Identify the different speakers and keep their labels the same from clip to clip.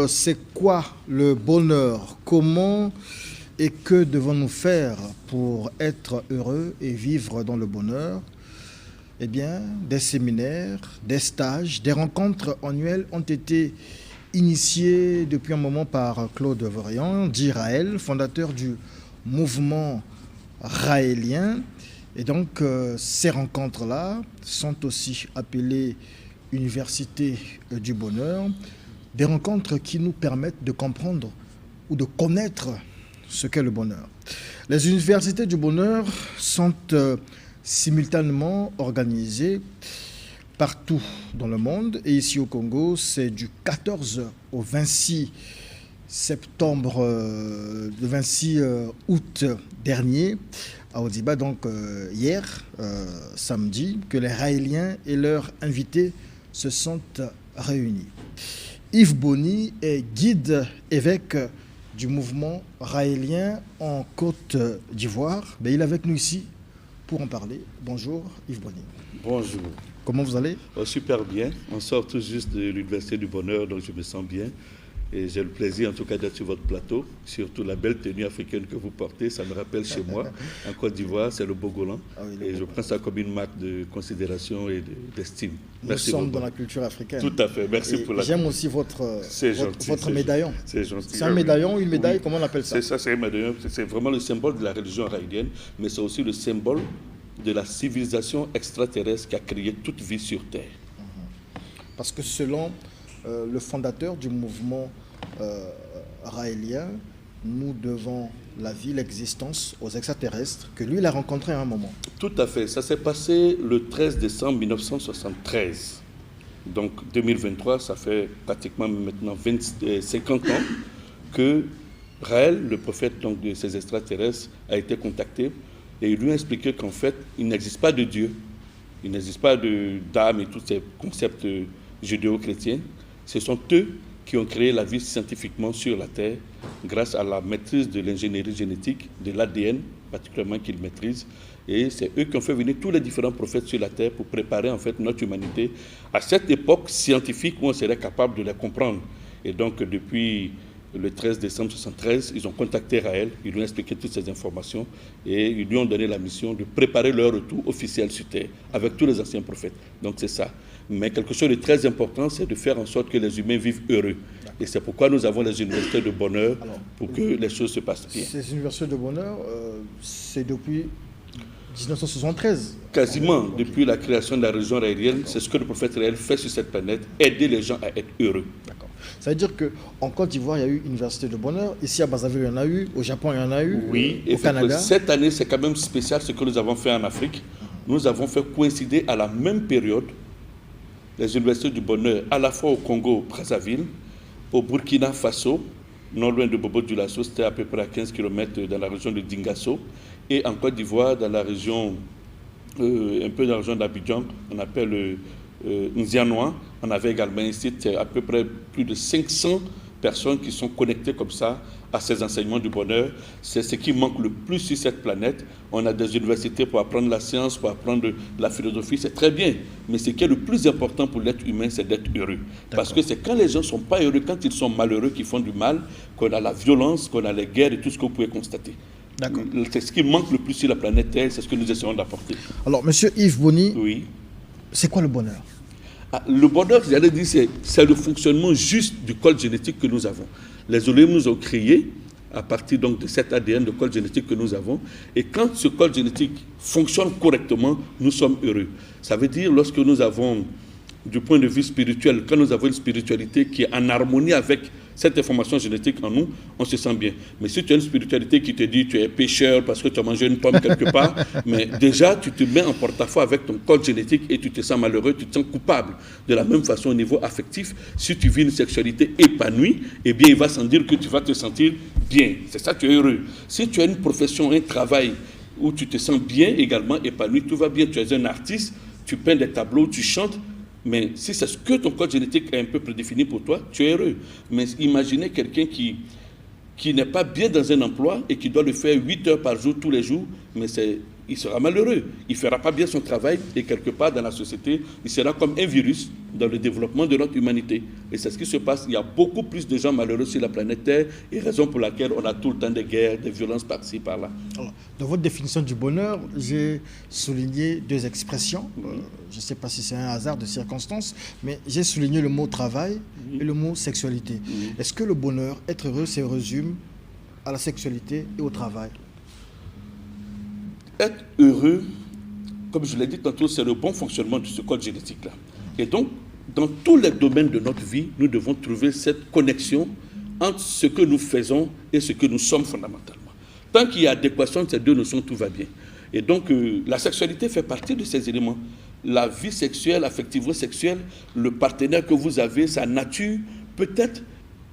Speaker 1: c'est quoi le bonheur? Comment et que devons-nous faire pour être heureux et vivre dans le bonheur? Eh bien, des séminaires, des stages, des rencontres annuelles ont été initiées depuis un moment par Claude Vorian, dit Raël, fondateur du mouvement raélien. Et donc, ces rencontres-là sont aussi appelées Université du bonheur, des rencontres qui nous permettent de comprendre ou de connaître ce qu'est le bonheur. Les universités du bonheur sont simultanément organisées partout dans le monde. Et ici au Congo, c'est du 14 au 26 septembre, le 26 août dernier, à Odiba, donc hier, samedi, que les Raéliens et leurs invités se sont réunis. Yves Boni est guide évêque du mouvement raélien en Côte d'Ivoire. Mais il est avec nous ici pour en parler. Bonjour Yves Boni.
Speaker 2: Bonjour.
Speaker 1: Comment vous allez?
Speaker 2: Super bien. On sort tout juste de l'Université du Bonheur, donc je me sens bien. Et j'ai le plaisir en tout cas d'être sur votre plateau, surtout la belle tenue africaine que vous portez, ça me rappelle chez moi, en Côte d'Ivoire, c'est le Bogolan. Ah oui, et je prends ça comme une marque de considération et d'estime.
Speaker 1: Merci. Nous sommes dans la culture africaine.
Speaker 2: Tout à fait, merci pour la...
Speaker 1: J'aime aussi votre médaillon.
Speaker 2: C'est gentil.
Speaker 1: C'est un médaillon, une médaille, oui. Comment on appelle ça?
Speaker 2: C'est ça, c'est un médaillon, c'est vraiment le symbole de la religion raélienne, mais c'est aussi le symbole de la civilisation extraterrestre qui a créé toute vie sur Terre.
Speaker 1: Parce que selon le fondateur du mouvement raélien, nous devons la vie, l'existence aux extraterrestres que lui, il a rencontré à un moment.
Speaker 2: Tout à fait. Ça s'est passé le 13 décembre 1973. Donc 2023, ça fait pratiquement maintenant 50 ans que Raël, le prophète donc, de ces extraterrestres, a été contacté et il lui a expliqué qu'en fait, il n'existe pas de Dieu, il n'existe pas d'âme et tous ces concepts judéo-chrétiens. Ce sont eux qui ont créé la vie scientifiquement sur la Terre grâce à la maîtrise de l'ingénierie génétique, de l'ADN particulièrement qu'ils maîtrisent. Et c'est eux qui ont fait venir tous les différents prophètes sur la Terre pour préparer en fait notre humanité à cette époque scientifique où on serait capable de les comprendre. Et donc depuis le 13 décembre 1973, ils ont contacté Raël, ils lui ont expliqué toutes ces informations et ils lui ont donné la mission de préparer leur retour officiel sur Terre avec tous les anciens prophètes. Donc c'est ça. Mais quelque chose de très important, c'est de faire en sorte que les humains vivent heureux. Et c'est pourquoi nous avons les universités de bonheur pour que les choses se passent bien.
Speaker 1: Ces universités de bonheur, c'est depuis 1973.
Speaker 2: Quasiment, depuis la création de la religion raélienne, c'est ce que le prophète Raël fait sur cette planète, aider les gens à être heureux.
Speaker 1: D'accord. Ça veut dire qu'en Côte d'Ivoire, il y a eu une université de bonheur. Ici à Brazzaville, il y en a eu. Au Japon, il y en a eu.
Speaker 2: Oui,
Speaker 1: au Canada.
Speaker 2: Cette année, c'est quand même spécial ce que nous avons fait en Afrique. Nous avons fait coïncider à la même période les universités du bonheur, à la fois au Congo, Brazzaville, au Burkina Faso, non loin de Bobo-Dioulasso, c'était à peu près à 15 km dans la région de Dingasso, et en Côte d'Ivoire, dans la région, un peu dans la région d'Abidjan, on appelle Nzianois. On avait également un site, à peu près plus de 500 personnes qui sont connectées comme ça à ces enseignements du bonheur. C'est ce qui manque le plus sur cette planète. On a des universités pour apprendre la science, pour apprendre la philosophie, c'est très bien. Mais ce qui est le plus important pour l'être humain, c'est d'être heureux. Parce que c'est quand les gens ne sont pas heureux, quand ils sont malheureux, qu'ils font du mal, qu'on a la violence, qu'on a les guerres et tout ce que vous pouvez constater. C'est ce qui manque le plus sur la planète Terre, c'est ce que nous essayons d'apporter.
Speaker 1: Alors, monsieur Yves Boni,
Speaker 2: oui.
Speaker 1: C'est quoi le bonheur?
Speaker 2: Le bonheur, j'allais dire, c'est le fonctionnement juste du code génétique que nous avons. Les Oléum nous ont créé à partir donc de cet ADN de code génétique que nous avons. Et quand ce code génétique fonctionne correctement, nous sommes heureux. Ça veut dire lorsque nous avons, du point de vue spirituel, quand nous avons une spiritualité qui est en harmonie avec cette information génétique en nous, on se sent bien. Mais si tu as une spiritualité qui te dit tu es pécheur parce que tu as mangé une pomme quelque part, mais déjà tu te mets en porte-à-faux avec ton code génétique et tu te sens malheureux, tu te sens coupable. De la même façon au niveau affectif, si tu vis une sexualité épanouie, eh bien il va sans dire que tu vas te sentir bien. C'est ça, tu es heureux. Si tu as une profession, un travail où tu te sens bien également épanoui, tout va bien, tu es un artiste, tu peins des tableaux, tu chantes, mais si c'est ce que ton code génétique est un peu prédéfini pour toi, tu es heureux. Mais imaginez quelqu'un qui n'est pas bien dans un emploi et qui doit le faire 8 heures par jour, tous les jours, mais il sera malheureux. Il ne fera pas bien son travail et quelque part dans la société, il sera comme un virus dans le développement de notre humanité. Et c'est ce qui se passe. Il y a beaucoup plus de gens malheureux sur la planète Terre, et raison pour laquelle on a tout le temps des guerres, des violences par-ci, par-là.
Speaker 1: Alors, dans votre définition du bonheur, j'ai souligné deux expressions. Je ne sais pas si c'est un hasard de circonstances, mais j'ai souligné le mot travail et le mot sexualité. Est-ce que le bonheur, être heureux, se résume à la sexualité et au travail?
Speaker 2: Être heureux, comme je l'ai dit tantôt, c'est le bon fonctionnement de ce code génétique-là. Et donc, dans tous les domaines de notre vie, nous devons trouver cette connexion entre ce que nous faisons et ce que nous sommes fondamentalement. Tant qu'il y a adéquation de ces deux notions, tout va bien. Et donc, la sexualité fait partie de ces éléments. La vie sexuelle, affectivo-sexuelle, le partenaire que vous avez, sa nature, peut être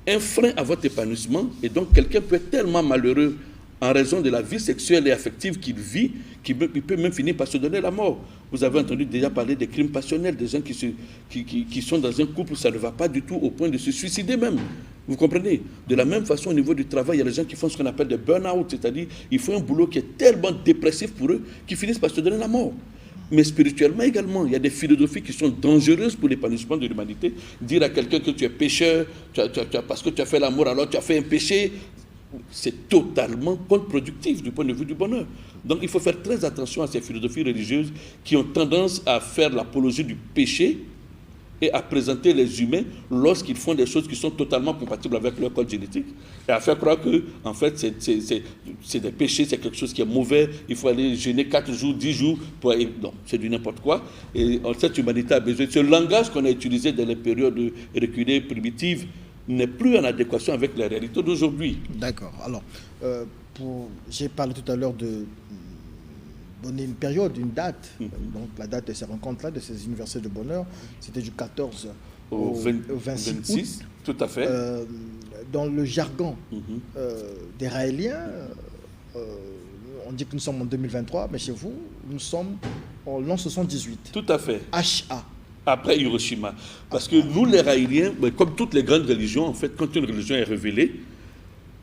Speaker 2: un frein à votre épanouissement. Et donc, quelqu'un peut être tellement malheureux en raison de la vie sexuelle et affective qu'il vit, qu'il peut même finir par se donner la mort. Vous avez entendu déjà parler des crimes passionnels, des gens qui sont dans un couple où ça ne va pas du tout au point de se suicider même. Vous comprenez? De la même façon, au niveau du travail, il y a des gens qui font ce qu'on appelle des burn-out, c'est-à-dire ils font un boulot qui est tellement dépressif pour eux qu'ils finissent par se donner la mort. Mais spirituellement également, il y a des philosophies qui sont dangereuses pour l'épanouissement de l'humanité. Dire à quelqu'un que tu es pécheur, parce que tu as fait l'amour, alors tu as fait un péché, c'est totalement contre-productif du point de vue du bonheur. Donc il faut faire très attention à ces philosophies religieuses qui ont tendance à faire l'apologie du péché et à présenter les humains lorsqu'ils font des choses qui sont totalement compatibles avec leur code génétique, et à faire croire que en fait c'est des péchés, c'est quelque chose qui est mauvais, il faut aller jeûner 4 jours, 10 jours pour... Non, c'est du n'importe quoi. Et cette humanité a besoin de ce langage qu'on a utilisé dans les périodes reculées, primitives, n'est plus en adéquation avec la réalité d'aujourd'hui.
Speaker 1: D'accord. Alors, j'ai parlé tout à l'heure de donner une période, une date. Donc, la date de ces rencontres-là, de ces universités de bonheur, c'était du 14 au 26 août.
Speaker 2: Tout à fait.
Speaker 1: Dans le jargon des Raéliens, on dit que nous sommes en 2023, mais chez vous, nous sommes en l'an 78.
Speaker 2: Tout à fait.
Speaker 1: HA.
Speaker 2: Après Hiroshima. Parce que nous, les Raéliens, comme toutes les grandes religions, en fait, quand une religion est révélée,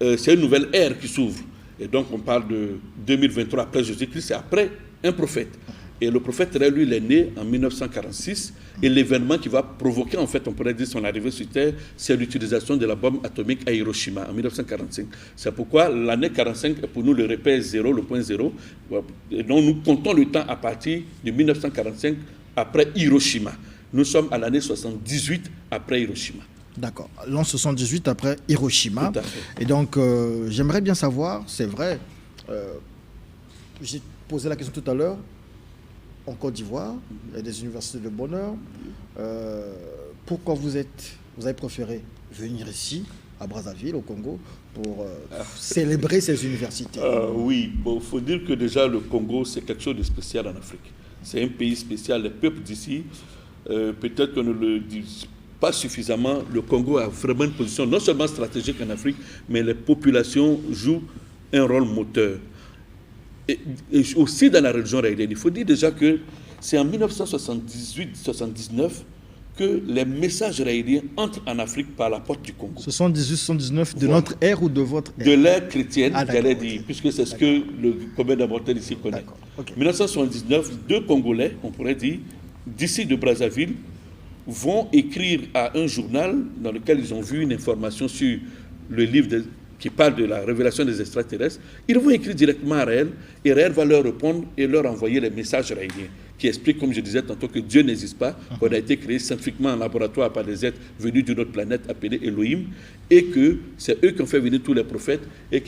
Speaker 2: c'est une nouvelle ère qui s'ouvre. Et donc, on parle de 2023 après Jésus-Christ, c'est après un prophète. Et le prophète, lui, il est né en 1946. Et l'événement qui va provoquer, en fait, on pourrait dire son arrivée sur Terre, c'est l'utilisation de la bombe atomique à Hiroshima en 1945. C'est pourquoi l'année 45 est pour nous le repère zéro, le point zéro. Et donc, nous comptons le temps à partir de 1945 après Hiroshima. Nous sommes à l'année 78 après Hiroshima.
Speaker 1: D'accord. L'an 78 après Hiroshima.
Speaker 2: Tout à fait.
Speaker 1: Et donc, j'aimerais bien savoir, c'est vrai, j'ai posé la question tout à l'heure, en Côte d'Ivoire, il y a des universités de bonheur. Pourquoi vous avez préféré venir ici, à Brazzaville, au Congo, pour célébrer ces universités?
Speaker 2: Oui, il faut dire que déjà le Congo, c'est quelque chose de spécial en Afrique. C'est un pays spécial. Les peuples d'ici, peut-être qu'on ne le dit pas suffisamment, le Congo a vraiment une position non seulement stratégique en Afrique, mais les populations jouent un rôle moteur. Et aussi dans la religion raélienne. Il faut dire déjà que c'est en 1978-79 que les messages raéliens entrent en Afrique par la porte du Congo.
Speaker 1: 78-79 de notre ère ou de votre ère?
Speaker 2: De l'ère chrétienne, j'allais dire,
Speaker 1: okay.
Speaker 2: puisque c'est ce que le commun des mortels ici connaît.
Speaker 1: Okay.
Speaker 2: 1979, 2 Congolais, on pourrait dire, d'ici de Brazzaville, vont écrire à un journal dans lequel ils ont vu une information sur le livre qui parle de la révélation des extraterrestres. Ils vont écrire directement à Raël, et Raël va leur répondre et leur envoyer les messages raéliens qui expliquent, comme je disais tantôt, que Dieu n'existe pas, qu'on a été créé scientifiquement en laboratoire par des êtres venus d'une autre planète appelée Elohim, et que c'est eux qui ont fait venir tous les prophètes et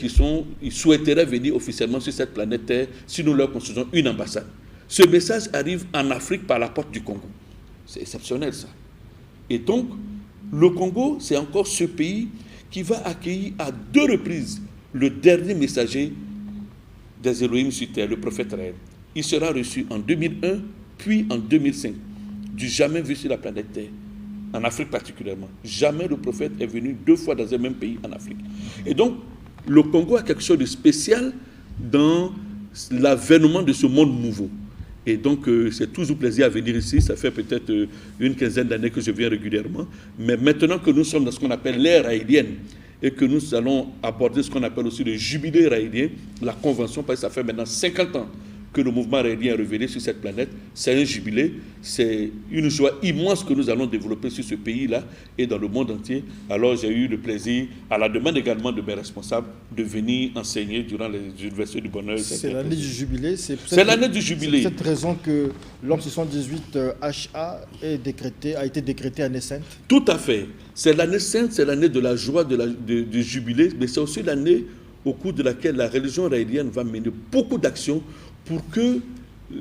Speaker 2: ils souhaiteraient venir officiellement sur cette planète Terre si nous leur construisons une ambassade. Ce message arrive en Afrique par la porte du Congo. C'est exceptionnel, ça. Et donc, le Congo, c'est encore ce pays qui va accueillir à 2 reprises le dernier messager des Elohim sur Terre, le prophète Raël. Il sera reçu en 2001, puis en 2005. Du jamais vu sur la planète Terre, en Afrique particulièrement. Jamais le prophète est venu 2 fois dans un même pays en Afrique. Et donc, le Congo a quelque chose de spécial dans l'avènement de ce monde nouveau. Et donc, c'est toujours plaisir à venir ici. Ça fait peut-être une quinzaine d'années que je viens régulièrement. Mais maintenant que nous sommes dans ce qu'on appelle l'ère raélienne et que nous allons aborder ce qu'on appelle aussi le jubilé raélien, la convention, parce que ça fait maintenant 50 ans que le mouvement aérien est révélé sur cette planète. C'est un jubilé, c'est une joie immense que nous allons développer sur ce pays-là et dans le monde entier. Alors j'ai eu le plaisir, à la demande également de mes responsables, de venir enseigner durant les universités du bonheur.
Speaker 1: C'est l'année du jubilé.
Speaker 2: C'est l'année du jubilé.
Speaker 1: C'est pour cette raison que l'an 78 HA a été décrété année sainte.
Speaker 2: Tout à fait. C'est l'année sainte, c'est l'année de la joie, du jubilé, mais c'est aussi l'année au cours de laquelle la religion raélienne va mener beaucoup d'actions pour que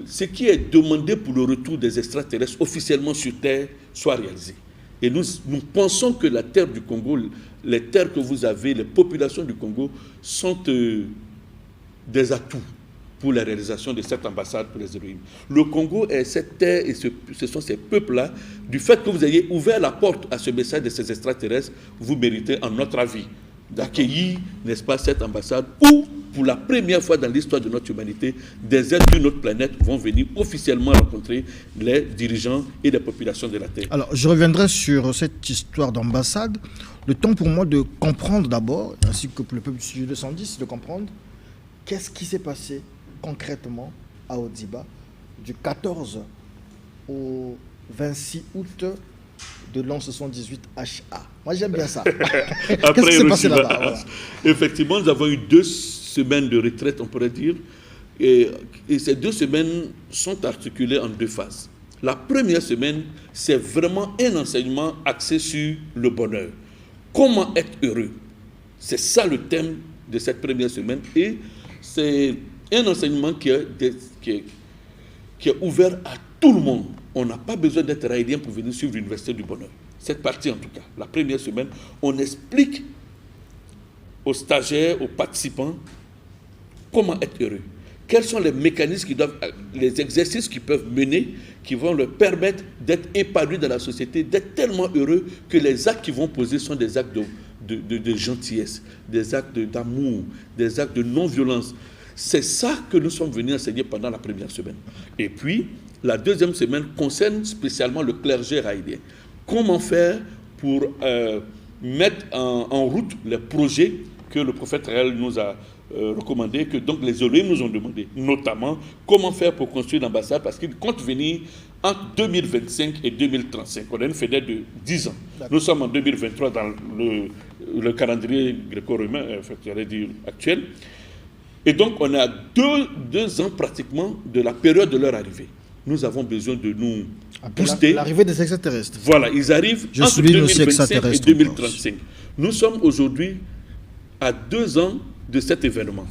Speaker 2: ce qui est demandé pour le retour des extraterrestres officiellement sur Terre soit réalisé. Et nous pensons que la terre du Congo, les terres que vous avez, les populations du Congo sont des atouts pour la réalisation de cette ambassade pour les héroïnes. Le Congo est cette terre et ce sont ces peuples-là. Du fait que vous ayez ouvert la porte à ce message de ces extraterrestres, vous méritez, en notre avis, d'accueillir, n'est-ce pas, cette ambassade où, pour la première fois dans l'histoire de notre humanité, des êtres d'une autre planète vont venir officiellement rencontrer les dirigeants et les populations de la Terre.
Speaker 1: Alors, je reviendrai sur cette histoire d'ambassade. Le temps pour moi de comprendre d'abord, ainsi que pour le peuple du Studio 210, de comprendre qu'est-ce qui s'est passé concrètement à Odiba du 14 au 26 août de l'an 78 HA. Moi, j'aime bien ça. Qu'est-ce qui s'est passé là-bas? Voilà.
Speaker 2: Effectivement, nous avons eu 2 semaines de retraite, on pourrait dire. Et ces 2 semaines sont articulées en 2 phases. La première semaine, c'est vraiment un enseignement axé sur le bonheur. Comment être heureux? C'est ça le thème de cette première semaine. Et c'est un enseignement qui est ouvert à tout le monde. On n'a pas besoin d'être raélien pour venir suivre l'Université du Bonheur. Cette partie, en tout cas, la première semaine, on explique aux stagiaires, aux participants, comment être heureux. Quels sont les mécanismes les exercices qu'ils peuvent mener, qui vont leur permettre d'être épanouis dans la société, d'être tellement heureux que les actes qu'ils vont poser sont des actes de gentillesse, des actes d'amour, des actes de non-violence. C'est ça que nous sommes venus enseigner pendant la première semaine. Et puis, la deuxième semaine concerne spécialement le clergé raélien. Comment faire pour mettre en route les projets que le prophète Raël nous a recommandés, que donc les Elohim nous ont demandé, notamment comment faire pour construire l'ambassade, parce qu'il compte venir entre 2025 et 2035. On a une fenêtre de 10 ans. D'accord. Nous sommes en 2023 dans le calendrier gréco-romain, j'allais dire actuel. Et donc, on a deux ans pratiquement de la période de leur arrivée. Nous avons besoin de nous booster.
Speaker 1: L'arrivée des extraterrestres.
Speaker 2: Voilà, ils arrivent entre 2025 et 2035. Nous sommes aujourd'hui à 2 ans de cet événement.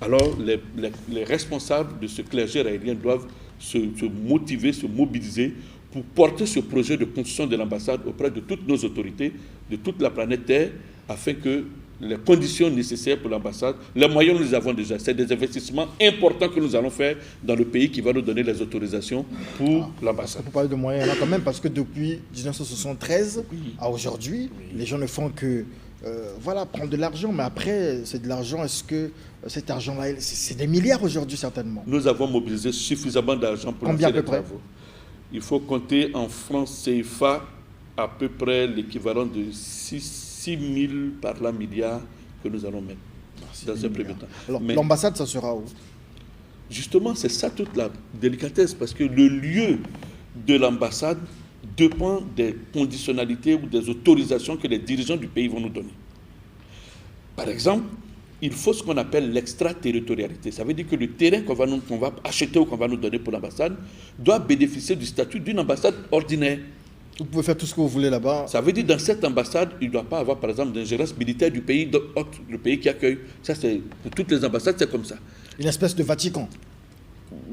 Speaker 2: Alors, les responsables de ce clergé raélien doivent se motiver, se mobiliser pour porter ce projet de construction de l'ambassade auprès de toutes nos autorités, de toute la planète Terre, afin que les conditions nécessaires pour l'ambassade, les moyens nous les avons déjà. C'est des investissements importants que nous allons faire dans le pays qui va nous donner les autorisations pour l'ambassade.
Speaker 1: On peut parler de moyens là quand même, parce que depuis 1973 à aujourd'hui, les gens ne font que prendre de l'argent, mais après, c'est de l'argent. Est-ce que cet argent-là, c'est des milliards aujourd'hui certainement?
Speaker 2: Nous avons mobilisé suffisamment d'argent pour lancer les travaux. Il faut compter en francs CFA à peu près l'équivalent de 6 000 par là milliards que nous allons mettre dans un premier temps.
Speaker 1: Alors, l'ambassade, ça sera où?
Speaker 2: Justement, c'est ça toute la délicatesse, parce que le lieu de l'ambassade dépend des conditionnalités ou des autorisations que les dirigeants du pays vont nous donner. Par exemple, il faut ce qu'on appelle l'extraterritorialité. Ça veut dire que le terrain qu'on va acheter ou qu'on va nous donner pour l'ambassade doit bénéficier du statut d'une ambassade ordinaire.
Speaker 1: Vous pouvez faire tout ce que vous voulez là-bas.
Speaker 2: Ça veut dire que dans cette ambassade, il ne doit pas avoir, par exemple, d'ingérence militaire du pays, le pays qui accueille. Ça, c'est pour toutes les ambassades, c'est comme ça.
Speaker 1: Une espèce de Vatican.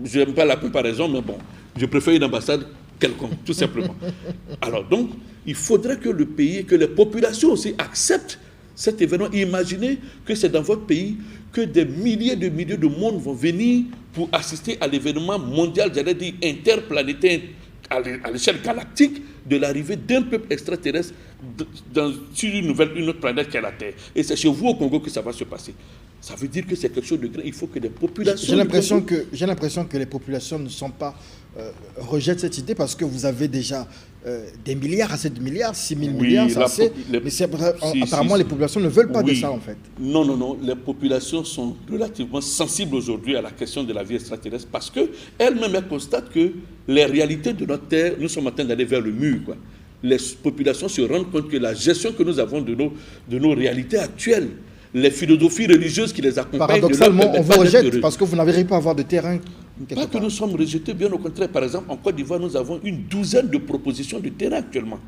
Speaker 2: Je n'aime pas la comparaison, mais bon, je préfère une ambassade quelconque, tout simplement. Alors donc, il faudrait que le pays, que les populations aussi acceptent cet événement. Imaginez que c'est dans votre pays que des milliers de monde vont venir pour assister à l'événement mondial, j'allais dire interplanétaire, à l'échelle galactique, de l'arrivée d'un peuple extraterrestre sur une autre planète qu'est la Terre. Et c'est chez vous au Congo que ça va se passer. Ça veut dire que c'est quelque chose de grand. Il faut que des populations...
Speaker 1: J'ai l'impression que les populations ne sont pas... rejettent cette idée parce que vous avez déjà des milliards, assez de milliards, 6 000 milliards, c'est assez. Mais apparemment, les populations ne veulent pas de ça, en fait.
Speaker 2: Non. Les populations sont relativement sensibles aujourd'hui à la question de la vie extraterrestre parce qu'elles-mêmes constatent que les réalités de notre Terre, nous sommes en train d'aller vers le mur, quoi. Les populations se rendent compte que la gestion que nous avons de nos réalités actuelles, les philosophies religieuses qui les accompagnent...
Speaker 1: Paradoxalement, on vous rejette parce que vous n'arrivez pas à avoir de terrain.
Speaker 2: Pas que nous sommes rejetés, bien au contraire. Par exemple, en Côte d'Ivoire, nous avons une douzaine de propositions de terrain actuellement.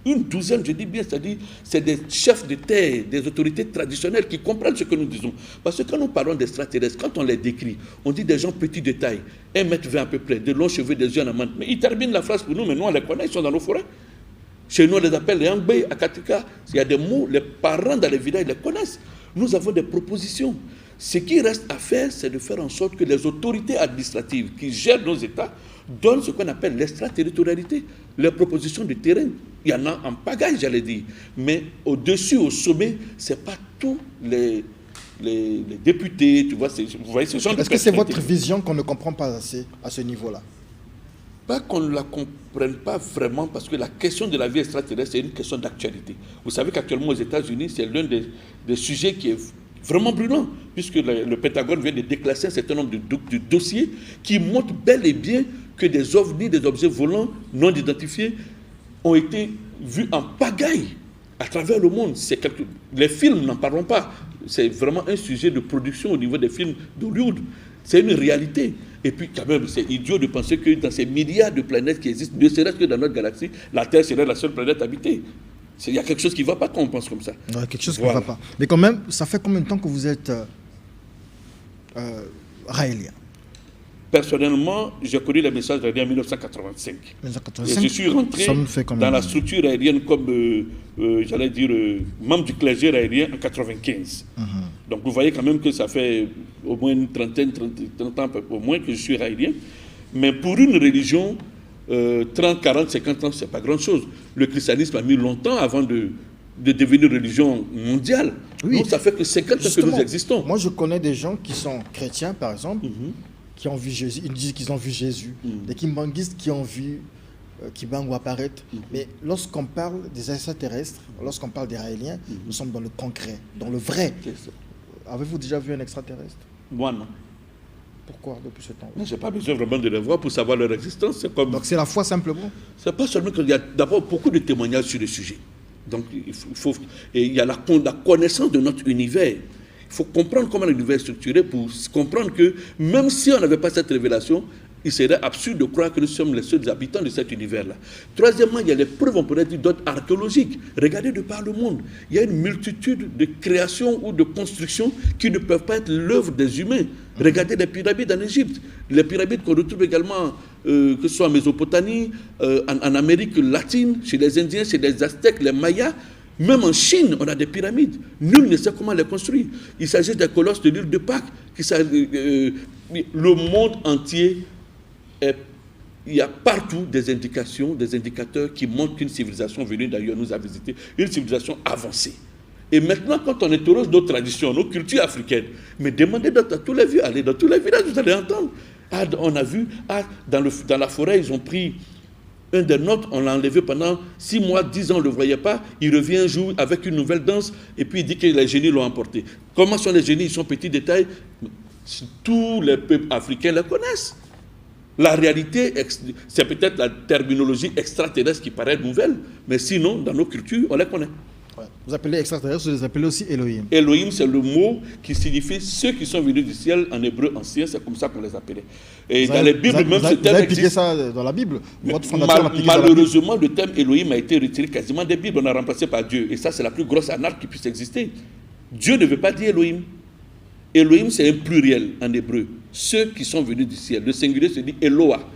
Speaker 2: Une douzaine, je dis bien, c'est-à-dire, c'est des chefs de terre, des autorités traditionnelles qui comprennent ce que nous disons. Parce que quand nous parlons d'extraterrestres, quand on les décrit, on dit des gens petits de taille, 1,20 m à peu près, de longs cheveux, des yeux en amande. Mais ils terminent la phrase pour nous, mais nous on les connaît, ils sont dans nos forêts. Chez nous, on les appelle les Angbé, à Katika. Il y a des mots, les parents dans les villages, ils les connaissent. Nous avons des propositions. Ce qui reste à faire, c'est de faire en sorte que les autorités administratives qui gèrent nos États donnent ce qu'on appelle l'extraterritorialité. Les propositions de terrain, il y en a en pagaille, j'allais dire. Mais au-dessus, au sommet, ce n'est pas tous les députés, tu vois, vous voyez ce genre de...
Speaker 1: Est-ce que c'est votre vision qu'on ne comprend pas assez à ce niveau-là?
Speaker 2: Pas qu'on ne la comprenne pas vraiment, parce que la question de la vie extraterrestre, c'est une question d'actualité. Vous savez qu'actuellement aux États-Unis, c'est l'un des sujets qui est vraiment brûlant, puisque le Pentagone vient de déclasser un certain nombre de dossiers qui montrent bel et bien que des ovnis, des objets volants non identifiés, ont été vus en pagaille à travers le monde. Les films n'en parlons pas. C'est vraiment un sujet de production au niveau des films d'Hollywood. C'est une réalité. Et puis, quand même, c'est idiot de penser que dans ces milliards de planètes qui existent, ne serait-ce que dans notre galaxie, la Terre serait la seule planète habitée. Il y a quelque chose qui ne va pas quand on pense comme ça.
Speaker 1: Il y a quelque chose qui ne va pas. Mais quand même, ça fait combien de temps que vous êtes raélien?
Speaker 2: Personnellement, j'ai connu les messages raéliens en 1985.
Speaker 1: 1985.
Speaker 2: Et je suis rentré dans la structure raélienne comme, j'allais dire, membre du clergé raélien en 1995. Donc vous voyez quand même que ça fait au moins une trentaine, 30 ans au moins que je suis raélien. Mais pour une religion, 30, 40, 50 ans, ce n'est pas grand-chose. Le christianisme a mis longtemps avant de devenir religion mondiale. Oui. Donc ça fait que 50 ans que nous existons.
Speaker 1: Moi, je connais des gens qui sont chrétiens, par exemple, qui ont vu Jésus. Ils disent qu'ils ont vu Jésus. Des kimbanguistes qui ont vu Kibangu apparaître. Mais lorsqu'on parle des extraterrestres, lorsqu'on parle des raéliens, nous sommes dans le concret, dans le vrai. Avez-vous déjà vu un extraterrestre?
Speaker 2: Moi, non.
Speaker 1: Pourquoi depuis ce temps?
Speaker 2: Je n'ai pas besoin vraiment de les voir pour savoir leur existence.
Speaker 1: Donc c'est la foi simplement?
Speaker 2: C'est pas seulement qu'il y a d'abord beaucoup de témoignages sur le sujet. Donc il y a la connaissance de notre univers. Il faut comprendre comment l'univers est structuré pour comprendre que même si on n'avait pas cette révélation, il serait absurde de croire que nous sommes les seuls habitants de cet univers-là. Troisièmement, il y a les preuves, on pourrait dire, d'ordre archéologique. Regardez de par le monde. Il y a une multitude de créations ou de constructions qui ne peuvent pas être l'œuvre des humains. Regardez les pyramides en Égypte. Les pyramides qu'on retrouve également, que ce soit en Mésopotamie, en Amérique latine, chez les Indiens, chez les Aztèques, les Mayas. Même en Chine, on a des pyramides. Nul ne sait comment les construire. Il s'agit des colosses de l'île de Pâques. Le monde entier, il y a partout des indications, des indicateurs qui montrent qu'une civilisation venue d'ailleurs nous a visité, une civilisation avancée. Et maintenant, quand on interroge nos traditions, nos cultures africaines, mais demandez dans tous les villages, allez dans tous les villages, vous allez entendre. On a vu, dans la forêt, ils ont pris un des nôtres, on l'a enlevé pendant 6 mois, 10 ans, on ne le voyait pas. Il revient un jour avec une nouvelle danse et puis il dit que les génies l'ont emporté. Comment sont les génies? Ils sont petits détails. Tous les peuples africains les connaissent. La réalité, c'est peut-être la terminologie extraterrestre qui paraît nouvelle, mais sinon, dans nos cultures, on les connaît.
Speaker 1: Ouais. Vous appelez extraterrestre, vous les appelez aussi Elohim.
Speaker 2: Elohim, c'est le mot qui signifie ceux qui sont venus du ciel en hébreu ancien, c'est comme ça qu'on les appelait. Et dans les Bibles, même ce terme
Speaker 1: vous avez appliqué ça dans la Bible.
Speaker 2: Malheureusement, le terme Elohim a été retiré quasiment des Bibles, on a remplacé par Dieu. Et ça, c'est la plus grosse anarque qui puisse exister. Dieu ne veut pas dire Elohim. Elohim, c'est un pluriel en hébreu. Ceux qui sont venus du ciel. Le singulier se dit Eloah.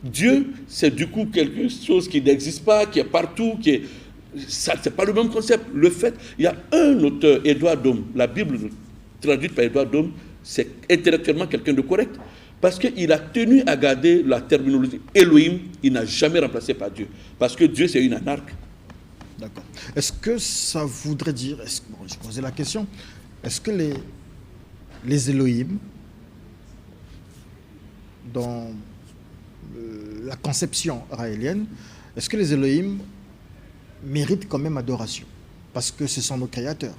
Speaker 2: Dieu, c'est du coup quelque chose qui n'existe pas, qui est partout, qui est... Ça, c'est pas le même concept. Le fait, il y a un auteur, Édouard Dôme, la Bible traduite par Édouard Dôme, c'est intellectuellement quelqu'un de correct. Parce qu'il a tenu à garder la terminologie Elohim, il n'a jamais remplacé par Dieu. Parce que Dieu, c'est une anarque.
Speaker 1: D'accord. Est-ce que ça voudrait dire, je posais la question, est-ce que les les Elohim, dans la conception raélienne, est-ce que les Elohim méritent quand même adoration? Parce que ce sont nos créateurs.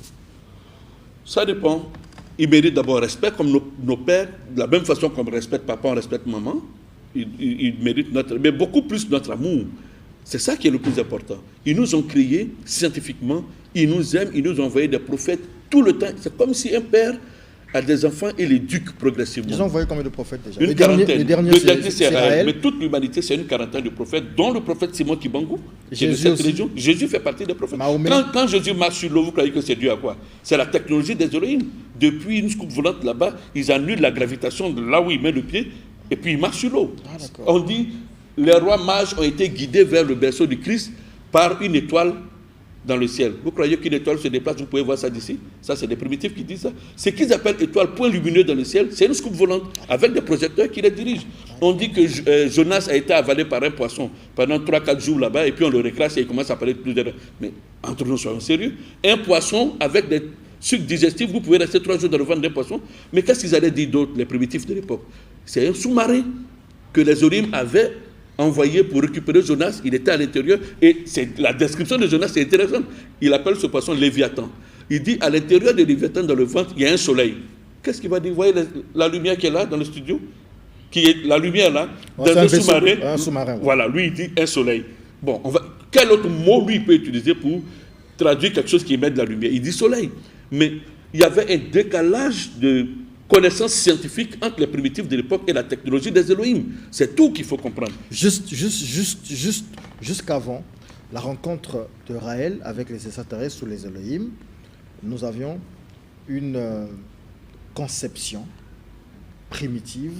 Speaker 2: Ça dépend. Ils méritent d'abord respect, comme nos pères, de la même façon qu'on respecte papa, on respecte maman. Ils méritent mais beaucoup plus notre amour. C'est ça qui est le plus important. Ils nous ont créés scientifiquement, ils nous aiment, ils nous ont envoyé des prophètes tout le temps. C'est comme si un père a des enfants et les éduque progressivement.
Speaker 1: Ils ont envoyé combien de prophètes déjà?
Speaker 2: Une quarantaine. Le dernier c'est
Speaker 1: Raël.
Speaker 2: Mais toute l'humanité, c'est une quarantaine de prophètes, dont le prophète Simon Kibangou, qui est de cette région. Jésus fait partie des prophètes. Quand Jésus marche sur l'eau, vous croyez que c'est dû à quoi? C'est la technologie des Elohim. Depuis une soucoupe volante là-bas, ils annulent la gravitation de là où il met le pied, et puis ils marchent sur l'eau. On dit, les rois mages ont été guidés vers le berceau du Christ par une étoile dans le ciel. Vous croyez qu'une étoile se déplace? Vous pouvez voir ça d'ici. Ça, c'est des primitifs qui disent ça. Ce qu'ils appellent étoile, point lumineux dans le ciel, c'est une soucoupe volante avec des projecteurs qui les dirigent. On dit que Jonas a été avalé par un poisson pendant 3-4 jours là-bas, et puis on le réclasse et il commence à parler de plus de... Mais entre nous, soyons sérieux. Un poisson avec des sucres digestifs, vous pouvez rester 3 jours dans le ventre d'un poisson. Mais qu'est-ce qu'ils allaient dire d'autre, les primitifs de l'époque? C'est un sous-marin que les Orim avaient envoyé pour récupérer Jonas. Il était à l'intérieur, et la description de Jonas est intéressante. Il appelle ce poisson Léviathan. Il dit, à l'intérieur de Léviathan, dans le ventre, il y a un soleil. Qu'est-ce qu'il va dire? Vous voyez la lumière qui est là dans le studio, qui est la lumière là, dans un sous-marin.
Speaker 1: Un sous-marin.
Speaker 2: Voilà, lui il dit un soleil. Bon, quel autre mot lui peut utiliser pour traduire quelque chose qui émet de la lumière? Il dit soleil. Mais il y avait un décalage de connaissances scientifiques entre les primitifs de l'époque et la technologie des Elohim. C'est tout qu'il faut comprendre.
Speaker 1: Jusqu'avant la rencontre de Raël avec les extraterrestres ou les Elohim, nous avions une conception primitive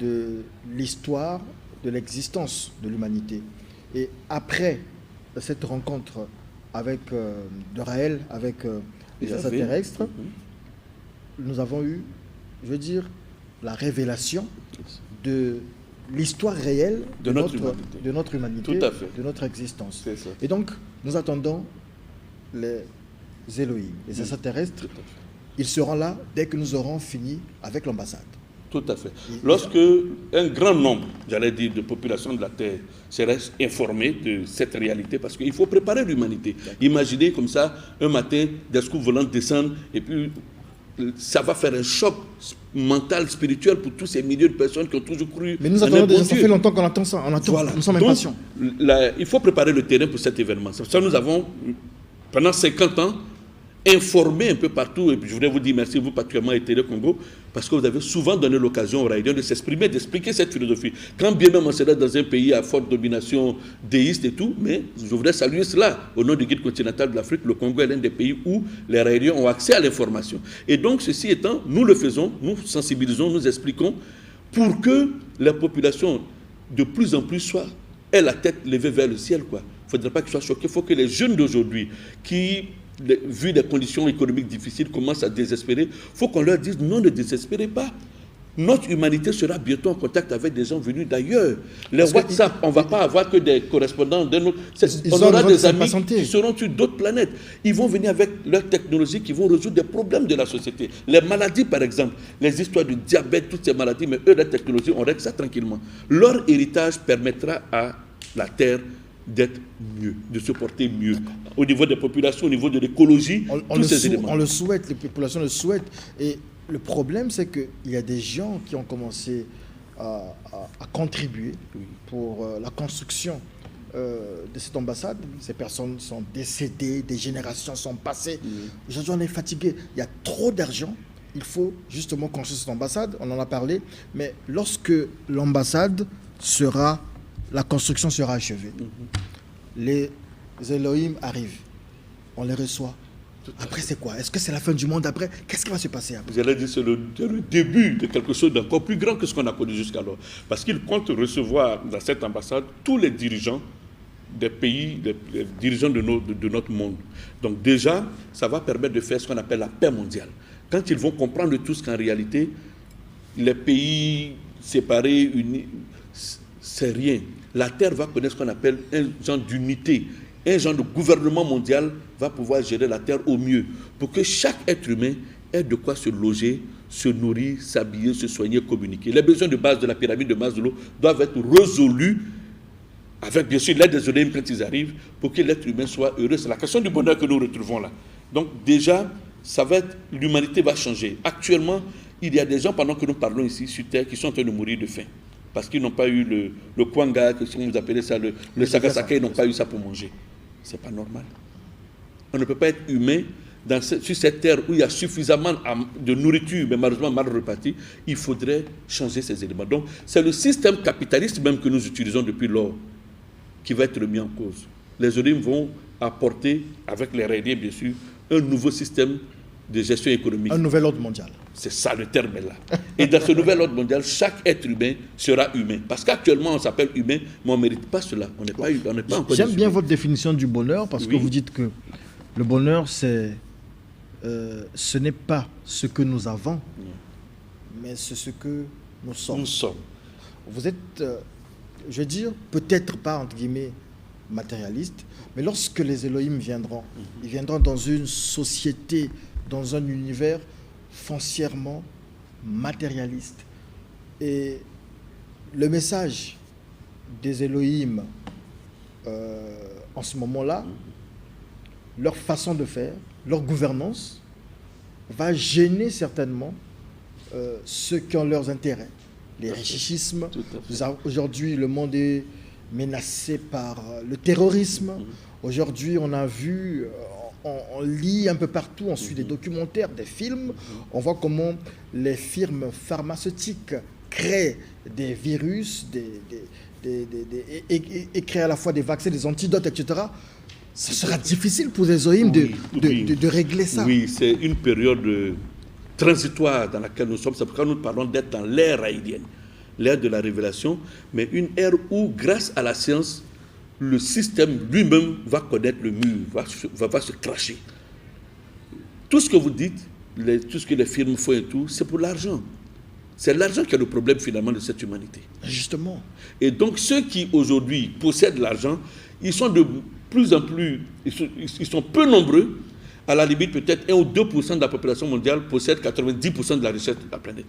Speaker 1: de l'histoire de l'existence de l'humanité. Et après cette rencontre de Raël avec les extraterrestres, nous avons eu, je veux dire, la révélation de l'histoire réelle de notre humanité,
Speaker 2: tout à fait,
Speaker 1: de notre existence.
Speaker 2: C'est ça.
Speaker 1: Et donc, nous attendons les Elohim, les extraterrestres. Ils seront là dès que nous aurons fini avec l'ambassade.
Speaker 2: Tout à fait. Lorsque un grand nombre, j'allais dire, de population de la Terre serait informé de cette réalité, parce qu'il faut préparer l'humanité. Imaginez comme ça, un matin, des scouts volants descendent, et puis ça va faire un choc mental, spirituel pour tous ces milliers de personnes qui ont toujours cru.
Speaker 1: Mais nous attendons déjà, ça fait longtemps qu'on attend ça.
Speaker 2: Voilà.
Speaker 1: Nous sommes impatients.
Speaker 2: Il faut préparer le terrain pour cet événement. Ça, nous avons, pendant 50 ans, informé un peu partout, et puis je voudrais vous dire merci, vous particulièrement et Télé Congo, parce que vous avez souvent donné l'occasion aux Raéliens de s'exprimer, d'expliquer cette philosophie. Quand bien même on serait dans un pays à forte domination déiste et tout, mais je voudrais saluer cela au nom du guide continental de l'Afrique. Le Congo est l'un des pays où les Raéliens ont accès à l'information. Et donc, ceci étant, nous le faisons, nous sensibilisons, nous expliquons, pour que la population de plus en plus ait la tête levée vers le ciel, quoi. Il ne faudrait pas qu'ils soient choqués. Il faut que les jeunes d'aujourd'hui qui, vu des conditions économiques difficiles, commencent à désespérer, il faut qu'on leur dise non, ne désespérez pas. Notre humanité sera bientôt en contact avec des gens venus d'ailleurs. Les WhatsApp, on ne va pas avoir que des correspondants de notre... On aura des amis qui seront sur d'autres planètes. Ils vont venir avec leurs technologies qui vont résoudre des problèmes de la société. Les maladies, par exemple, les histoires de diabète, toutes ces maladies, mais eux, la technologie, on règle ça tranquillement. Leur héritage permettra à la Terre d'être mieux, de se porter mieux. Au niveau des populations, au niveau de l'écologie, tous ces éléments.
Speaker 1: On le souhaite, les populations le souhaitent. Et le problème, c'est qu'il y a des gens qui ont commencé à contribuer pour la construction de cette ambassade. Ces personnes sont décédées, des générations sont passées. Aujourd'hui, on est fatigué. Il y a trop d'argent. Il faut justement construire cette ambassade. On en a parlé. Mais lorsque l'ambassade la construction sera achevée, les Elohim arrivent. On les reçoit. Après, c'est quoi? Est-ce que c'est la fin du monde après? Qu'est-ce qui va se passer après?
Speaker 2: J'allais dire, c'est le début de quelque chose d'encore plus grand que ce qu'on a connu jusqu'alors. Parce qu'ils comptent recevoir dans cette ambassade tous les dirigeants des pays, les dirigeants de notre monde. Donc déjà, ça va permettre de faire ce qu'on appelle la paix mondiale. Quand ils vont comprendre tous qu'en réalité, les pays séparés, unis, c'est rien. La Terre va connaître ce qu'on appelle un genre d'unité. Un genre de gouvernement mondial va pouvoir gérer la Terre au mieux pour que chaque être humain ait de quoi se loger, se nourrir, s'habiller, se soigner, communiquer. Les besoins de base de la pyramide de Maslow doivent être résolus avec bien sûr l'aide des Elohim quand ils arrivent, pour que l'être humain soit heureux. C'est la question du bonheur que nous retrouvons là. Donc déjà, l'humanité va changer. Actuellement, il y a des gens, pendant que nous parlons ici sur Terre, qui sont en train de mourir de faim. Parce qu'ils n'ont pas eu le kwanga, que vous appelez ça, le sagasaka, ils n'ont pas eu ça pour manger. C'est pas normal. On ne peut pas être humain sur cette terre où il y a suffisamment de nourriture, mais malheureusement mal repartie. Il faudrait changer ces éléments. Donc, c'est le système capitaliste même que nous utilisons depuis lors qui va être mis en cause. Les Elohim vont apporter, avec les Raéliens bien sûr, un nouveau système de gestion économique.
Speaker 1: Un nouvel ordre mondial.
Speaker 2: C'est ça le terme là. Et dans ce nouvel ordre mondial, chaque être humain sera humain. Parce qu'actuellement, on s'appelle humain, mais on ne mérite pas cela. On n'est pas encore.
Speaker 1: J'aime bien votre définition du bonheur, parce que vous dites que le bonheur, ce n'est pas ce que nous avons, mais c'est ce que nous sommes.
Speaker 2: Nous sommes.
Speaker 1: Vous êtes, je veux dire, peut-être pas, entre guillemets, matérialiste, mais lorsque les Elohim viendront, ils viendront dans une société, dans un univers foncièrement matérialiste. Et le message des Elohim en ce moment-là, leur façon de faire, leur gouvernance, va gêner certainement ceux qui ont leurs intérêts. Les richismes. Aujourd'hui, le monde est menacé par le terrorisme. Aujourd'hui, on a vu, on lit un peu partout, on suit des documentaires, des films, on voit comment les firmes pharmaceutiques créent des virus, et créent à la fois des vaccins, des antidotes, etc. Ce sera difficile pour les Elohim de régler ça.
Speaker 2: Oui, c'est une période transitoire dans laquelle nous sommes. C'est pourquoi nous parlons d'être dans l'ère raïdienne, l'ère de la révélation, mais une ère où, grâce à la science, le système lui-même va connaître le mur, va se cracher. Tout ce que vous dites, tout ce que les firmes font et tout, c'est pour l'argent. C'est l'argent qui est le problème finalement de cette humanité.
Speaker 1: Justement.
Speaker 2: Et donc ceux qui aujourd'hui possèdent l'argent, ils sont de plus en plus, ils sont peu nombreux. À la limite, peut-être 1 ou 2% de la population mondiale possède 90% de la richesse de la planète.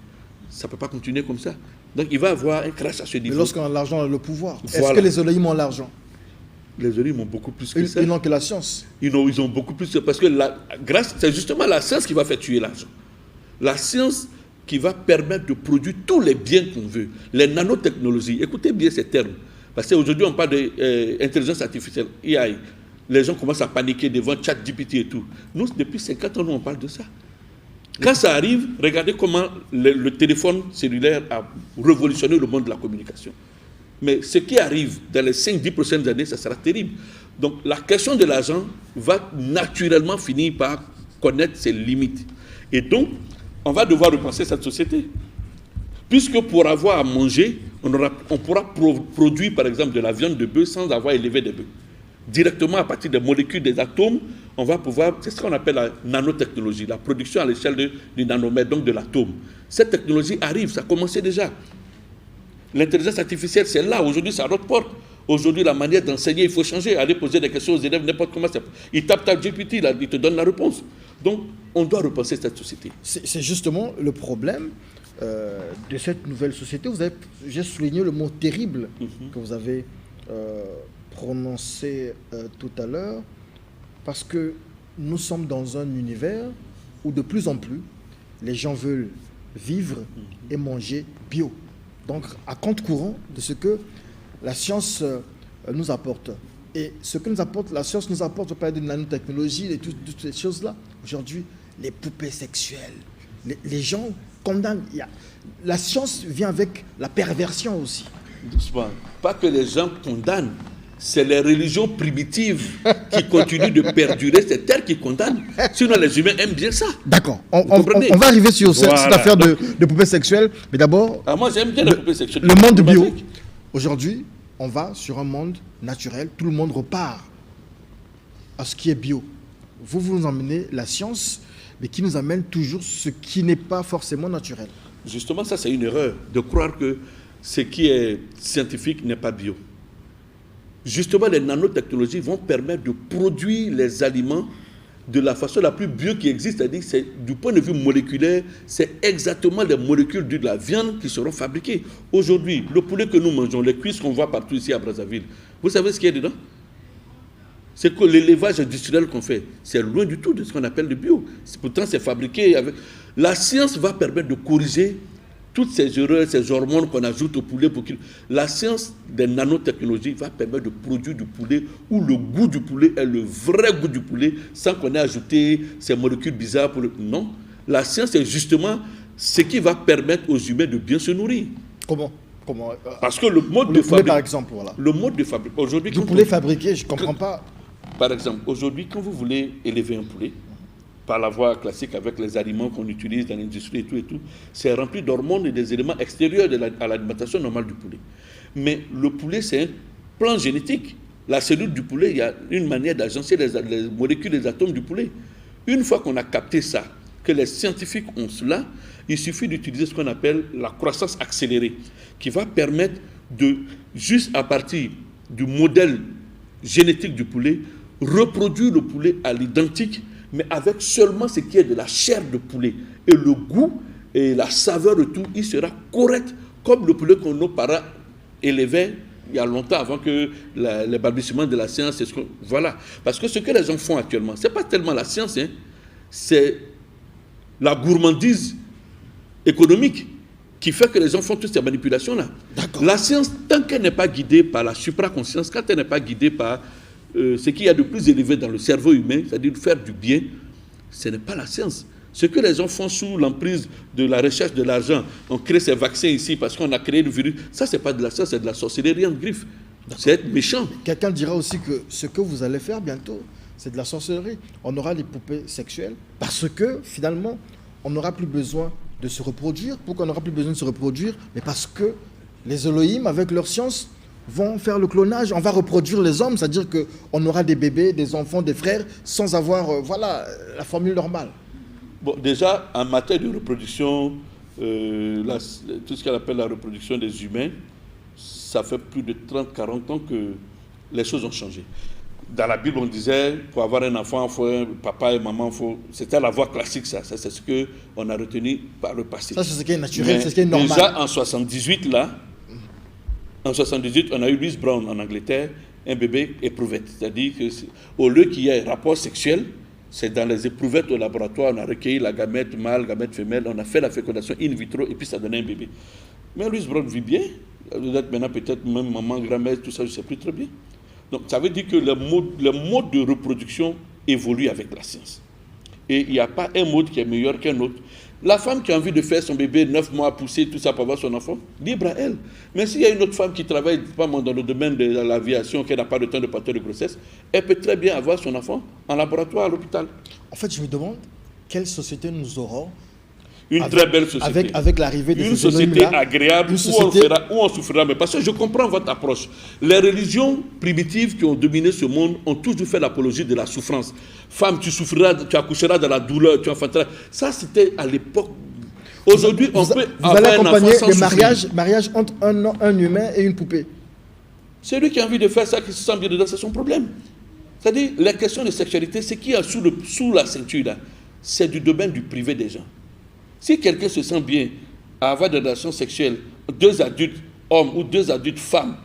Speaker 2: Ça ne peut pas continuer comme ça. Donc il va y avoir un crash à ce niveau.
Speaker 1: Mais lorsqu'on a l'argent, on a le pouvoir. Voilà. Est-ce que les Elohim ont l'argent?
Speaker 2: Les Elohim ont beaucoup plus que ça.
Speaker 1: Ils n'ont que la science.
Speaker 2: Ils ont beaucoup plus, parce que c'est justement la science qui va faire tuer l'argent. La science qui va permettre de produire tous les biens qu'on veut. Les nanotechnologies, écoutez bien ces termes. Parce qu'aujourd'hui, on parle d'intelligence artificielle, AI. Les gens commencent à paniquer devant ChatGPT et tout. Nous, depuis 50 ans, on parle de ça. Quand ça arrive, regardez comment le téléphone cellulaire a révolutionné le monde de la communication. Mais ce qui arrive dans les 5-10 prochaines années, ça sera terrible. Donc la question de l'argent va naturellement finir par connaître ses limites. Et donc, on va devoir repenser cette société. Puisque pour avoir à manger, on pourra produire par exemple de la viande de bœuf sans avoir élevé des bœufs. Directement à partir des molécules, des atomes, on va pouvoir, c'est ce qu'on appelle la nanotechnologie, la production à l'échelle du nanomètre, donc de l'atome. Cette technologie arrive, ça a commencé déjà. L'intelligence artificielle, c'est là, aujourd'hui, c'est à notre porte. Aujourd'hui, la manière d'enseigner, il faut changer. Aller poser des questions aux élèves, n'importe comment. Il tape GPT, là, il te donne la réponse. Donc, on doit repenser cette société.
Speaker 1: C'est justement le problème de cette nouvelle société. J'ai souligné le mot terrible que vous avez prononcé tout à l'heure, parce que nous sommes dans un univers où de plus en plus, les gens veulent vivre et manger bio. Donc, à compte courant de ce que la science nous apporte. Et ce que nous apporte, la science nous apporte, on parle de nanotechnologie et toutes ces choses-là. Aujourd'hui, les poupées sexuelles. Les gens condamnent. La science vient avec la perversion aussi.
Speaker 2: Doucement. Pas que les gens condamnent. C'est les religions primitives qui continuent de perdurer. C'est elles qui condamnent. Sinon, les humains aiment bien ça.
Speaker 1: D'accord. On va arriver sur cette affaire de poupées sexuelles. Mais d'abord,
Speaker 2: moi, j'aime bien les poupées sexuelles.
Speaker 1: Le monde bio. Aujourd'hui, on va sur un monde naturel. Tout le monde repart à ce qui est bio. Vous nous emmenez la science, mais qui nous amène toujours ce qui n'est pas forcément naturel.
Speaker 2: Justement, ça, c'est une erreur de croire que ce qui est scientifique n'est pas bio. Justement, les nanotechnologies vont permettre de produire les aliments de la façon la plus bio qui existe, c'est-à-dire c'est du point de vue moléculaire, c'est exactement les molécules de la viande qui seront fabriquées. Aujourd'hui, le poulet que nous mangeons, les cuisses qu'on voit partout ici à Brazzaville, vous savez ce qu'il y a dedans? C'est que l'élevage industriel qu'on fait, c'est loin du tout de ce qu'on appelle le bio. Pourtant, c'est fabriqué avec... La science va permettre de corriger toutes ces erreurs, ces hormones qu'on ajoute au poulet. La science des nanotechnologies va permettre de produire du poulet où le goût du poulet est le vrai goût du poulet, sans qu'on ait ajouté ces molécules bizarres. Non, la science est justement ce qui va permettre aux humains de bien se nourrir.
Speaker 1: Comment
Speaker 2: Parce que le mode de
Speaker 1: fabrication, par exemple, voilà.
Speaker 2: Le mode de fabrication. Aujourd'hui,
Speaker 1: du poulet fabriqué, je ne comprends pas.
Speaker 2: Par exemple, aujourd'hui, quand vous voulez élever un poulet, par la voie classique avec les aliments qu'on utilise dans l'industrie et tout, c'est rempli d'hormones et des éléments extérieurs à l'alimentation normale du poulet. Mais le poulet, c'est un plan génétique. La cellule du poulet, il y a une manière d'agencer les molécules, les atomes du poulet. Une fois qu'on a capté ça, que les scientifiques ont cela, il suffit d'utiliser ce qu'on appelle la croissance accélérée, qui va permettre de, juste à partir du modèle génétique du poulet, reproduire le poulet à l'identique, mais avec seulement ce qui est de la chair de poulet. Et le goût et la saveur de tout, il sera correct, comme le poulet que nos parents élevaient il y a longtemps, avant que les balbutiements de la science... Voilà. Parce que ce que les gens font actuellement, ce n'est pas tellement la science, hein, c'est la gourmandise économique qui fait que les gens font toutes ces manipulations-là. La science, tant qu'elle n'est pas guidée par la supraconscience, quand elle n'est pas guidée par ce qu'il y a de plus élevé dans le cerveau humain, c'est-à-dire faire du bien, ce n'est pas la science. Ce que les gens font sous l'emprise de la recherche de l'argent, on crée ces vaccins ici parce qu'on a créé le virus, ça c'est pas de la science, c'est de la sorcellerie en griffe. C'est être méchant.
Speaker 1: Quelqu'un dira aussi que ce que vous allez faire bientôt, c'est de la sorcellerie. On aura des poupées sexuelles parce que finalement, on n'aura plus besoin de se reproduire. Pourquoi on n'aura plus besoin de se reproduire? Mais parce que les Elohim, avec leur science, vont faire le clonage. On va reproduire les hommes, c'est-à-dire qu'on aura des bébés, des enfants, des frères, sans avoir la formule normale.
Speaker 2: Bon, déjà, en matière de reproduction, tout ce qu'on appelle la reproduction des humains, ça fait plus de 30-40 ans que les choses ont changé. Dans la Bible, on disait, pour avoir un enfant, il faut un papa et maman. C'était la voie classique, ça. Ça, c'est ce qu'on a retenu par le passé.
Speaker 1: Ça, c'est ce qui est naturel, c'est ce qui est normal.
Speaker 2: Déjà, en 78, en 78, on a eu Louise Brown en Angleterre, un bébé éprouvette. C'est-à-dire qu'au lieu qu'il y ait rapport sexuel, c'est dans les éprouvettes au laboratoire, on a recueilli la gamète mâle, gamète femelle, on a fait la fécondation in vitro et puis ça donnait un bébé. Mais Louise Brown vit bien. Elle doit être maintenant peut-être même maman, grand-mère, tout ça, je ne sais plus très bien. Donc ça veut dire que le mode de reproduction évolue avec la science. Et il n'y a pas un mode qui est meilleur qu'un autre. La femme qui a envie de faire son bébé 9 mois, pousser tout ça pour avoir son enfant, libre à elle. Mais s'il y a une autre femme qui travaille dans le domaine de l'aviation, qui n'a pas de temps de porteur de grossesse, elle peut très bien avoir son enfant en laboratoire à l'hôpital.
Speaker 1: En fait, je me demande quelle société nous aurons.
Speaker 2: Très belle société.
Speaker 1: Avec l'arrivée de
Speaker 2: une société agréable où on souffrira. Mais parce que je comprends votre approche. Les religions primitives qui ont dominé ce monde ont toujours fait l'apologie de la souffrance. Femme, tu souffriras, tu accoucheras de la douleur, tu enfanteras. Ça, c'était à l'époque. Aujourd'hui, on peut
Speaker 1: avoir un enfant sans souffrir. Mariage entre un humain et une poupée.
Speaker 2: Celui qui a envie de faire ça, qui se sent bien dedans, c'est son problème. C'est-à-dire, la question de sexualité, c'est qu'il y a sous la ceinture, là, c'est du domaine du privé des gens. Si quelqu'un se sent bien à avoir des relations sexuelles, deux adultes hommes ou deux adultes femmes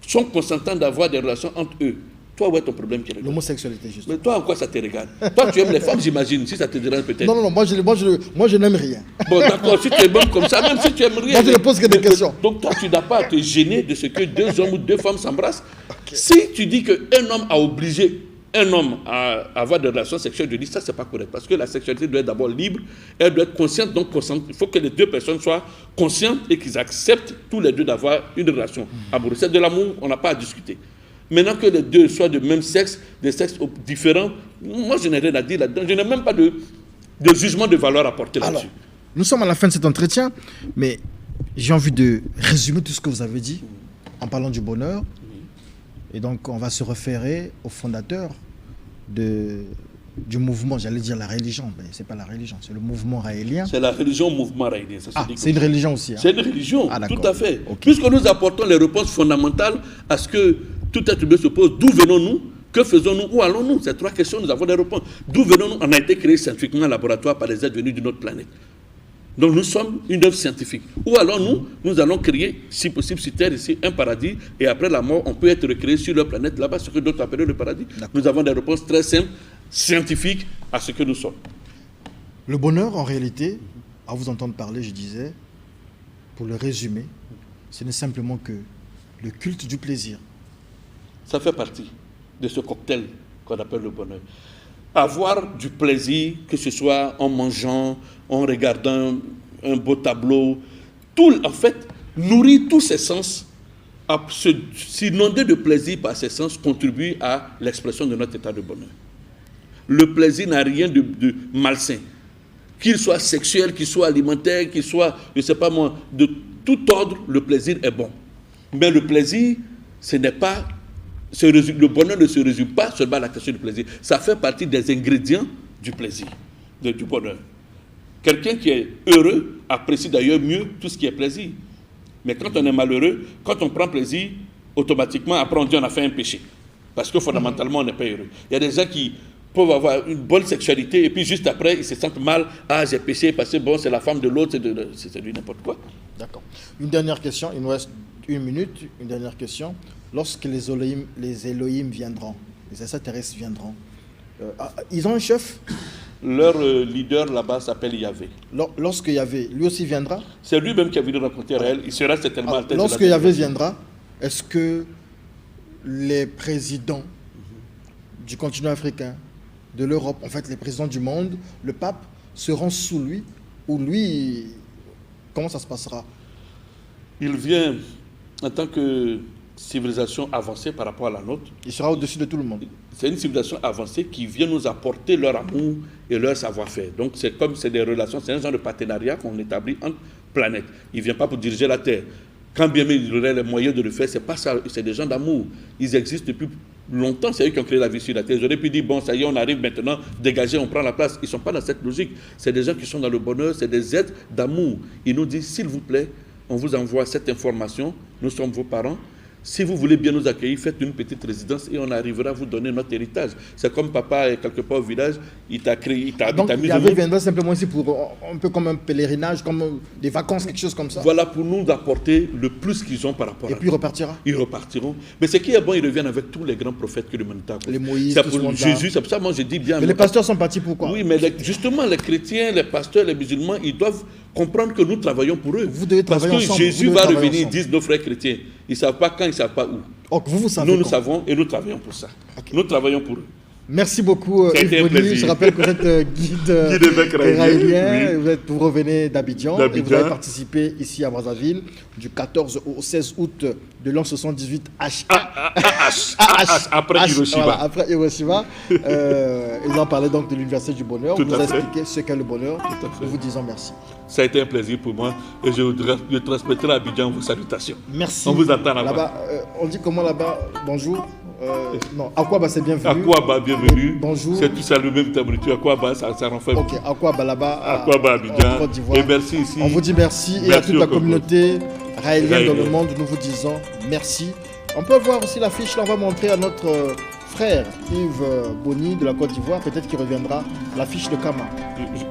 Speaker 2: sont consentants d'avoir des relations entre eux, toi, où est ton problème?
Speaker 1: L'homosexualité, justement.
Speaker 2: Mais toi, en quoi ça te regarde? Toi, tu aimes les femmes, j'imagine, si ça te dérange peut-être.
Speaker 1: Non, moi je n'aime rien.
Speaker 2: Bon, d'accord, si tu es bon comme ça, même si tu aimes rien.
Speaker 1: Moi, je ne pose que des questions.
Speaker 2: Donc, toi, tu n'as pas à te gêner de ce que deux hommes ou deux femmes s'embrassent. Okay. Si tu dis qu'un homme a obligé un homme à avoir des relations sexuelles, je dis ça, c'est pas correct. Parce que la sexualité doit être d'abord libre, elle doit être consciente, donc consciente. Il faut que les deux personnes soient conscientes et qu'ils acceptent tous les deux d'avoir une relation amoureuse. C'est de l'amour, on n'a pas à discuter. Maintenant que les deux soient de même sexe, des sexes différents, moi je n'ai rien à dire là-dedans. Je n'ai même pas de jugement de valeur à porter là-dessus.
Speaker 1: Nous sommes à la fin de cet entretien, mais j'ai envie de résumer tout ce que vous avez dit en parlant du bonheur. Et donc on va se référer au fondateur du mouvement, j'allais dire la religion, mais ce n'est pas la religion, c'est le mouvement raélien.
Speaker 2: C'est la religion, mouvement raélien.
Speaker 1: C'est une religion aussi. Hein.
Speaker 2: C'est une religion, tout à fait. Okay. Puisque nous apportons les réponses fondamentales à ce que tout être humain se pose, d'où venons-nous? Que faisons-nous? Où allons-nous? Ces trois questions, nous avons des réponses. D'où venons-nous? On a été créé scientifiquement un laboratoire par des êtres venus d'une autre planète. Donc nous sommes une œuvre scientifique. Où allons-nous? Nous allons créer, si possible, sur Terre, ici, un paradis, et après la mort, on peut être recréé sur leur planète, là-bas, ce que d'autres appellent le paradis. Nous avons des réponses très simples, scientifiques, à ce que nous sommes.
Speaker 1: Le bonheur, en réalité, à vous entendre parler, je disais, pour le résumer, ce n'est simplement que le culte du plaisir.
Speaker 2: Ça fait partie de ce cocktail qu'on appelle le bonheur. Avoir du plaisir, que ce soit en mangeant, en regardant un beau tableau, tout, en fait, nourrir tous ses sens, s'inonder de plaisir par ses sens, contribue à l'expression de notre état de bonheur. Le plaisir n'a rien de malsain. Qu'il soit sexuel, qu'il soit alimentaire, qu'il soit, je ne sais pas moi, de tout ordre, le plaisir est bon. Mais le plaisir, ce n'est pas... Le bonheur ne se résume pas seulement à la question du plaisir. Ça fait partie des ingrédients du plaisir, du bonheur. Quelqu'un qui est heureux apprécie d'ailleurs mieux tout ce qui est plaisir. Mais quand on est malheureux, quand on prend plaisir, automatiquement, après on dit on a fait un péché. Parce que fondamentalement, on n'est pas heureux. Il y a des gens qui peuvent avoir une bonne sexualité et puis juste après, ils se sentent mal. Ah, j'ai péché parce que bon, c'est la femme de l'autre, c'est lui n'importe quoi.
Speaker 1: D'accord. Une dernière question, il nous reste 1 minute. Une dernière question. Lorsque les Elohim viendront, les extraterrestres viendront, ils ont un chef?
Speaker 2: Leur leader là-bas s'appelle Yahvé.
Speaker 1: Lorsque Yahvé, lui aussi viendra?
Speaker 2: C'est lui-même qui a venu rencontrer Raël. Il sera certainement à la tête.
Speaker 1: Lorsque Yahvé viendra, est-ce que les présidents du continent africain, de l'Europe, en fait les présidents du monde, le pape, seront sous lui? Ou lui, comment ça se passera?
Speaker 2: Il vient en tant que civilisation avancée par rapport à la nôtre.
Speaker 1: Il sera au-dessus de tout le monde.
Speaker 2: C'est une civilisation avancée qui vient nous apporter leur amour et leur savoir-faire. Donc c'est comme c'est des relations, c'est un genre de partenariat qu'on établit entre planètes. Il ne vient pas pour diriger la Terre. Quand bien même il aurait les moyens de le faire, c'est pas ça, c'est des gens d'amour. Ils existent depuis longtemps, c'est eux qui ont créé la vie sur la Terre. J'aurais pu dire, bon, ça y est, on arrive maintenant, dégagez, on prend la place. Ils ne sont pas dans cette logique. C'est des gens qui sont dans le bonheur, c'est des êtres d'amour. Ils nous disent, s'il vous plaît, on vous envoie cette information, nous sommes vos parents. Si vous voulez bien nous accueillir, faites une petite résidence et on arrivera à vous donner notre héritage. C'est comme papa est quelque part au village, il t'a créé, il t'a mis au monde.
Speaker 1: Yahvé viendra simplement ici pour un peu comme un pèlerinage, comme des vacances, quelque chose comme ça.
Speaker 2: Voilà, pour nous apporter le plus qu'ils ont par rapport à nous.
Speaker 1: Et puis il repartira.
Speaker 2: Ils repartiront. Mais ce qui est bon, ils reviennent avec tous les grands prophètes que l'humanité a.
Speaker 1: Les Moïse,
Speaker 2: c'est pour Jésus, c'est pour ça moi je dis bien.
Speaker 1: Mais les pasteurs sont partis pourquoi?
Speaker 2: Oui, mais justement les chrétiens, les pasteurs, les musulmans, ils doivent comprendre que nous travaillons pour eux.
Speaker 1: Vous devez travailler
Speaker 2: ensemble. Parce que Jésus va revenir, disent nos frères chrétiens. Ils ne savent pas quand, ils ne savent pas où.
Speaker 1: Donc vous savez.
Speaker 2: Nous savons et nous travaillons pour ça. Okay. Nous travaillons pour eux.
Speaker 1: Merci beaucoup, Yves Boni. Je rappelle que vous êtes guide raélien.
Speaker 2: Oui.
Speaker 1: Vous revenez d'Abidjan et vous avez participé ici à Brazzaville du 14 au 16 août de l'an 78
Speaker 2: après Hiroshima.
Speaker 1: Voilà, après Hiroshima. Ils ont parlé donc de l'Université du Bonheur. Vous nous avez expliqué ce qu'est le bonheur. Nous vous disons merci.
Speaker 2: Ça a été un plaisir pour moi et je transmettrai à Abidjan vos salutations.
Speaker 1: Merci.
Speaker 2: On vous attend là-bas.
Speaker 1: On dit comment là-bas? Bonjour. Non, Akwaba, c'est bienvenu.
Speaker 2: Akwaba, bienvenue.
Speaker 1: Bonjour.
Speaker 2: C'est tout ça le même tableau. Akwaba, ça renferme.
Speaker 1: Ok, Akwaba là-bas.
Speaker 2: Akwaba, Abidjan.
Speaker 1: Côte d'Ivoire.
Speaker 2: Et merci ici.
Speaker 1: On vous dit merci. Et à toute la communauté raélienne dans le monde, nous vous disons merci. On peut voir aussi l'affiche, là, on va montrer à notre frère Yves Boni de la Côte d'Ivoire, peut-être qu'il reviendra, l'affiche de Kama.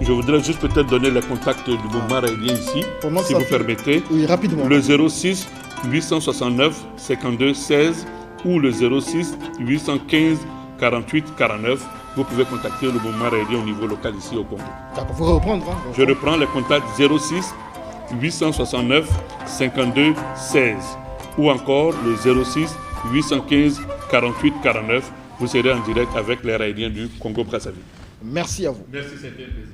Speaker 2: Je voudrais juste peut-être donner les contacts du mouvement raélien ici, si vous permettez.
Speaker 1: Oui, rapidement.
Speaker 2: Le 06 869 52 16 ou le 06 815 48 49. Vous pouvez contacter le mouvement raélien au niveau local ici au Congo.
Speaker 1: D'accord, vous reprendre.
Speaker 2: Je reprends les contacts 06 869 52 16 ou encore le 06 815 48 49. Vous serez en direct avec les raéliens du Congo-Brazzaville.
Speaker 1: Merci à vous.
Speaker 2: Merci, c'était un plaisir.